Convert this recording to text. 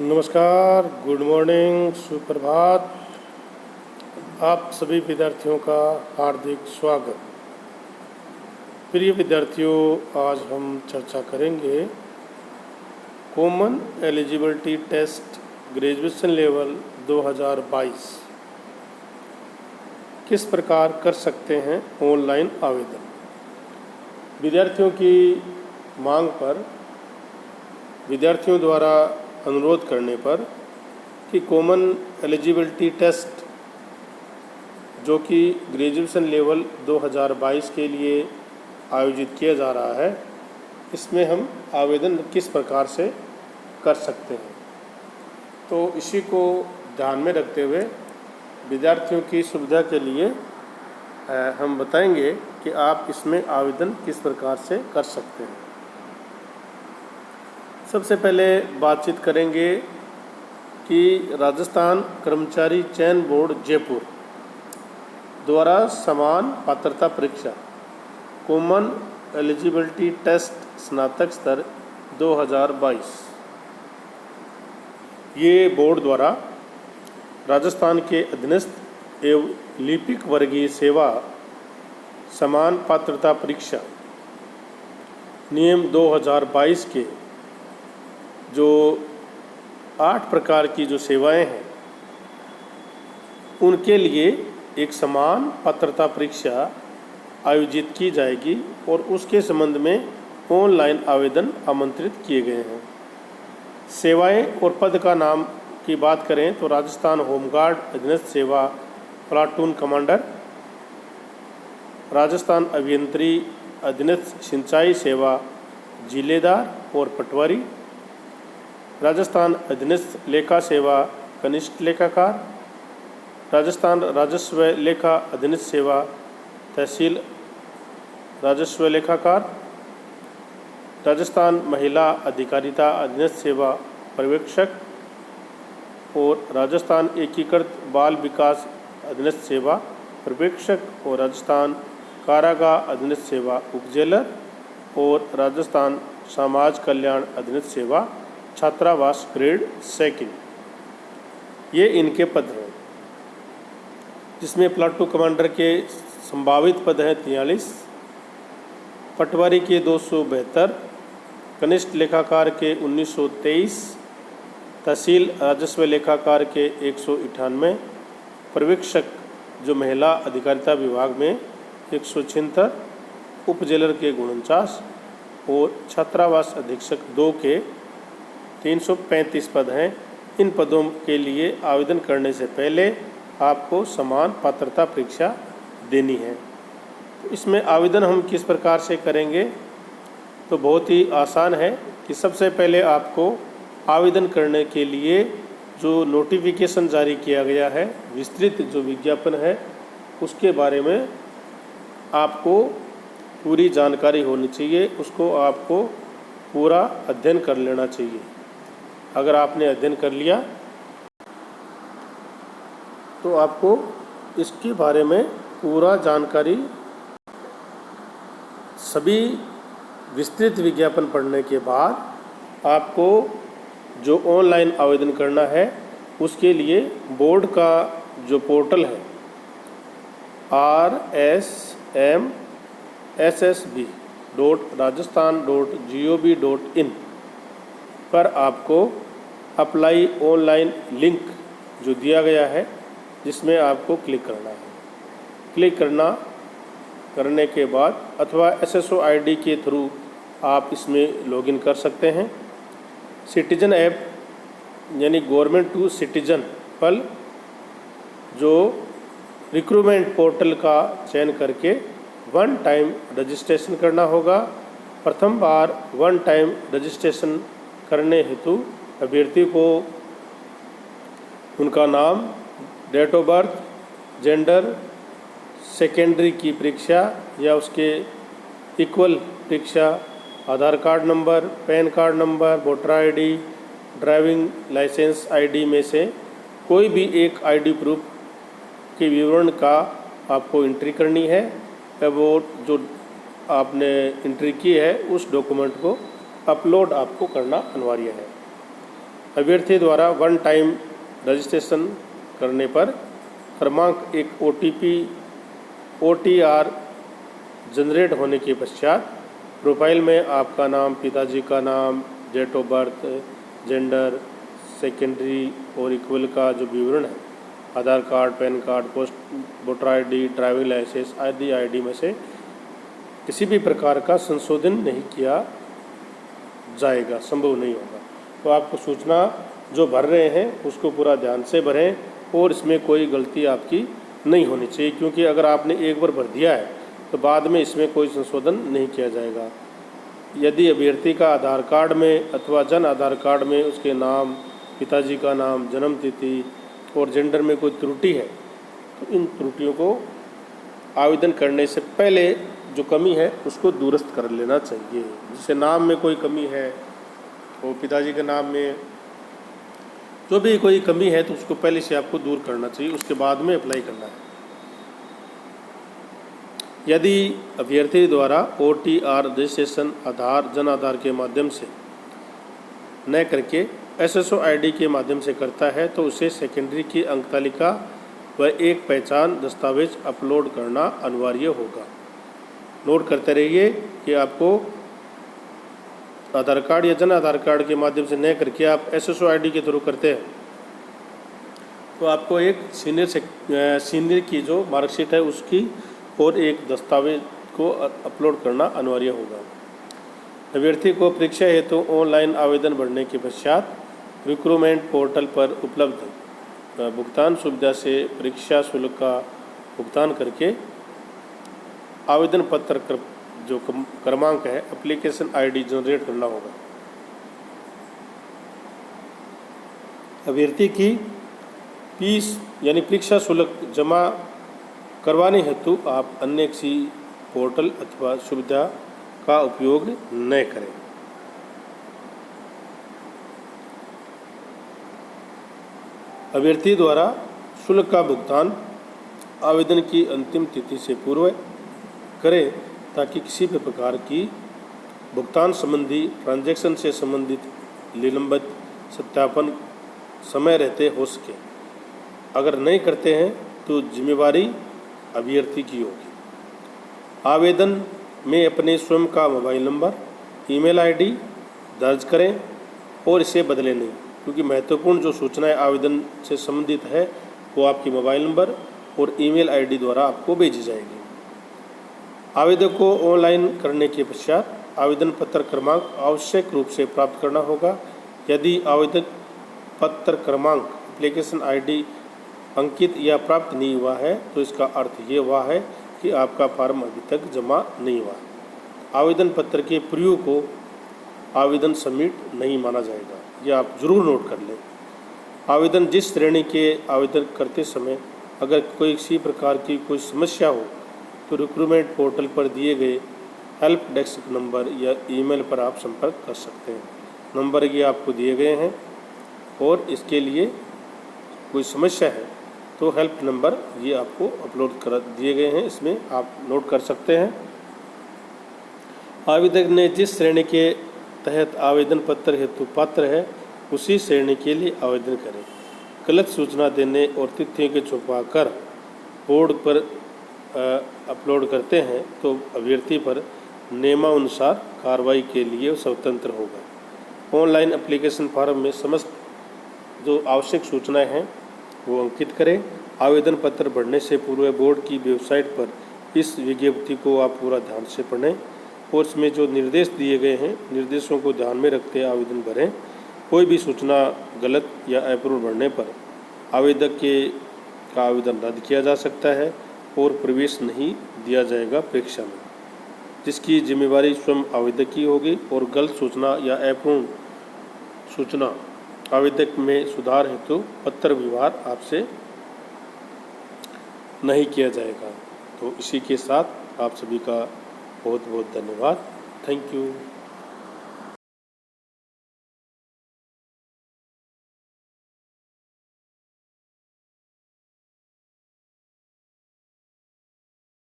नमस्कार, good morning, सुप्रभात। आप सभी विद्यार्थियों का हार्दिक स्वागत। प्रिय विद्यार्थियों, आज हम चर्चा करेंगे common eligibility test graduation level 2022 किस प्रकार कर सकते हैं ऑनलाइन आवेदन। विद्यार्थियों की मांग पर विद्यार्थियों द्वारा अनुरोध करने पर कि कॉमन एलिजिबिलिटी टेस्ट जो कि ग्रेजुएशन लेवल 2022 के लिए आयोजित किया जा रहा है, इसमें हम आवेदन किस प्रकार से कर सकते हैं। तो इसी को ध्यान में रखते हुए विद्यार्थियों की सुविधा के लिए हम बताएंगे कि आप इसमें आवेदन किस प्रकार से कर सकते हैं। सबसे पहले बातचीत करेंगे कि राजस्थान कर्मचारी चयन बोर्ड जयपुर द्वारा समान पात्रता परीक्षा कॉमन एलिजिबिलिटी टेस्ट स्नातक स्तर 2022 ये बोर्ड द्वारा राजस्थान के अधीनस्थ एवं लिपिक वर्गीय सेवा समान पात्रता परीक्षा नियम 2022 के जो 8 प्रकार की जो सेवाएं हैं उनके लिए एक समान पात्रता परीक्षा आयोजित की जाएगी और उसके संबंध में ऑनलाइन आवेदन आमंत्रित किए गए हैं। सेवाएं और पद का नाम की बात करें तो राजस्थान होमगार्ड अधीनस्थ सेवा प्लाटून कमांडर, राजस्थान अभियंत्री अधीनस्थ सिंचाई सेवा जिलेदार और पटवारी, राजस्थान अधीनस्थ लेखा सेवा कनिष्ठ लेखाकार, राजस्थान राजस्व लेखा अधीनस्थ सेवा तहसील राजस्व लेखाकार, राजस्थान महिला अधिकारिता अधीनस्थ सेवा पर्यवेक्षक और राजस्थान एकीकृत बाल विकास अधीनस्थ सेवा पर्यवेक्षक और राजस्थान कारागार अधीनस्थ सेवा उपजेलर और राजस्थान समाज कल्याण अधीनस्थ सेवा छात्रावास ग्रेड 2। ये इनके पद हैं, जिसमें प्लाटू कमांडर के संभावित पद हैं 43, पटवारी के 272, कनिष्ठ लेखाकार के 1923, तहसील राजस्व लेखाकार के 198, पर्यवेक्षक जो महिला अधिकारिता विभाग में 176, उपजेलर के 49 और छात्रावास अधीक्षक 2 के 335 पद हैं। इन पदों के लिए आवेदन करने से पहले आपको समान पात्रता परीक्षा देनी है। तो इसमें आवेदन हम किस प्रकार से करेंगे, तो बहुत ही आसान है कि सबसे पहले आपको आवेदन करने के लिए जो नोटिफिकेशन जारी किया गया है, विस्तृत जो विज्ञापन है, उसके बारे में आपको पूरी जानकारी होनी चाहिए। उसको आपको पूरा अध्ययन कर लेना चाहिए। अगर आपने अध्ययन कर लिया तो आपको इसके बारे में पूरा जानकारी, सभी विस्तृत विज्ञापन पढ़ने के बाद आपको जो ऑनलाइन आवेदन करना है उसके लिए बोर्ड का जो पोर्टल है rsmssb.rajasthan.gov.in पर आपको अप्लाई ऑनलाइन लिंक जो दिया गया है, जिसमें आपको क्लिक करना है। क्लिक करने के बाद अथवा SSO ID के थ्रू आप इसमें लॉगिन कर सकते हैं। सिटीजन ऐप यानी गवर्नमेंट टू सिटीजन पर जो रिक्रूटमेंट पोर्टल का चयन करके 1 टाइम रजिस्ट्रेशन करना होगा। प्रथम बार 1 टाइम रजिस्ट्रेशन करने हेतु अभ्यर्थी को उनका नाम, date of birth, gender, secondary की परीक्षा या उसके इक्वल परीक्षा, Aadhaar card number, PAN card number, voter ID, driving licence ID में से कोई भी एक ID प्रूफ के विवरण का आपको एंट्री करनी है। वो जो आपने एंट्री की है उस डॉक्यूमेंट को अपलोड आपको करना अनिवार्य है। अभ्यर्थी द्वारा वन टाइम रजिस्ट्रेशन करने पर क्रमांक एक OTR जनरेट होने के पश्चात प्रोफाइल में आपका नाम, पिताजी का नाम, date of birth, gender, secondary और इक्वल का जो विवरण है, Aadhaar card, PAN card, voter ID, driving licence आदि ID में से किसी भी प्रकार का संशोधन नहीं किया जाएगा, संभव नहीं होगा। तो आपको सूचना जो भर रहे हैं उसको पूरा ध्यान से भरें और इसमें कोई गलती आपकी नहीं होनी चाहिए, क्योंकि अगर आपने एक बार भर दिया है तो बाद में इसमें कोई संशोधन नहीं किया जाएगा। यदि अभ्यर्थी का आधार कार्ड में अथवा जन आधार कार्ड में उसके नाम, पिताजी का नाम, जन्म तिथि और जेंडर में कोई त्रुटि है तो इन त्रुटियों को आवेदन करने से पहले जो कमी है उसको दुरुस्त कर लेना चाहिए। जैसे नाम में कोई कमी है और पिताजी के नाम में जो भी कोई कमी है तो उसको पहले से आपको दूर करना चाहिए, उसके बाद में अप्लाई करना है। यदि अभ्यर्थी द्वारा OTR रजिस्ट्रेशन आधार, जन आधार के माध्यम से न करके SSO ID के माध्यम से करता है तो उसे सेकेंडरी की अंक तालिका व एक पहचान दस्तावेज अपलोड करना अनिवार्य होगा। नोट करते रहिए कि आपको आधार कार्ड या जन आधार कार्ड के माध्यम से न करके आप SSO ID के थ्रू करते हैं तो आपको एक सीनियर की जो मार्कशीट है उसकी और एक दस्तावेज को अपलोड करना अनिवार्य होगा। अभ्यर्थी को परीक्षा हेतु ऑनलाइन आवेदन भरने के पश्चात रिक्रूटमेंट पोर्टल पर उपलब्ध भुगतान सुविधा से परीक्षा शुल्क का भुगतान करके आवेदन पत्र जो क्रमांक है, एप्लीकेशन ID जनरेट करना होगा। अभ्यर्थी की फीस यानी परीक्षा शुल्क जमा करवाने हेतु आप अन्य किसी पोर्टल अथवा सुविधा का उपयोग न करें। अभ्यर्थी द्वारा शुल्क का भुगतान आवेदन की अंतिम तिथि से पूर्व करें ताकि किसी भी प्रकार की भुगतान संबंधी ट्रांजैक्शन से संबंधित निलंबित सत्यापन समय रहते हो सके। अगर नहीं करते हैं तो जिम्मेवारी अभ्यर्थी की होगी। आवेदन में अपने स्वयं का मोबाइल नंबर, ईमेल ID दर्ज करें और इसे बदलें नहीं, क्योंकि महत्वपूर्ण जो सूचनाएं आवेदन से संबंधित है वो आपकी मोबाइल नंबर और ईमेल ID द्वारा आपको भेजी जाएगी। आवेदन को ऑनलाइन करने के पश्चात आवेदन पत्र क्रमांक आवश्यक रूप से प्राप्त करना होगा। यदि आवेदन पत्र क्रमांक एप्लीकेशन ID अंकित या प्राप्त नहीं हुआ है तो इसका अर्थ ये हुआ है कि आपका फॉर्म अभी तक जमा नहीं हुआ। आवेदन पत्र के प्रिव्यू को आवेदन सबमिट नहीं माना जाएगा, यह आप जरूर नोट कर लें। आवेदन जिस श्रेणी के आवेदन करते समय अगर कोई किसी प्रकार की कोई समस्या हो तो रिक्रूटमेंट पोर्टल पर दिए गए हेल्प डेस्क नंबर या ईमेल पर आप संपर्क कर सकते हैं। नंबर ये आपको दिए गए हैं और इसके लिए कोई समस्या है तो हेल्प नंबर ये आपको अपलोड कर दिए गए हैं, इसमें आप नोट कर सकते हैं। आवेदक ने जिस श्रेणी के तहत आवेदन पत्र हेतु पात्र है उसी श्रेणी के लिए आवेदन करें। गलत सूचना देने और तिथियों के छुपाकर बोर्ड पर अपलोड करते हैं तो अभ्यर्थी पर नियमानुसार कार्रवाई के लिए स्वतंत्र होगा। ऑनलाइन एप्लीकेशन फॉर्म में समस्त जो आवश्यक सूचनाएं हैं वो अंकित करें। आवेदन पत्र भरने से पूर्व बोर्ड की वेबसाइट पर इस विज्ञप्ति को आप पूरा ध्यान से पढ़ें और इसमें जो निर्देश दिए गए हैं निर्देशों को ध्यान में रखते आवेदन भरें। कोई भी सूचना गलत या अप्रूव भरने पर आवेदक का आवेदन रद्द किया जा सकता है और प्रवेश नहीं दिया जाएगा परीक्षा में, जिसकी जिम्मेवारी स्वयं आवेदक की होगी। और गलत सूचना या अपूर्ण सूचना आवेदक में सुधार हेतु पत्र व्यवहार आपसे नहीं किया जाएगा। तो इसी के साथ आप सभी का बहुत बहुत धन्यवाद। Thank you.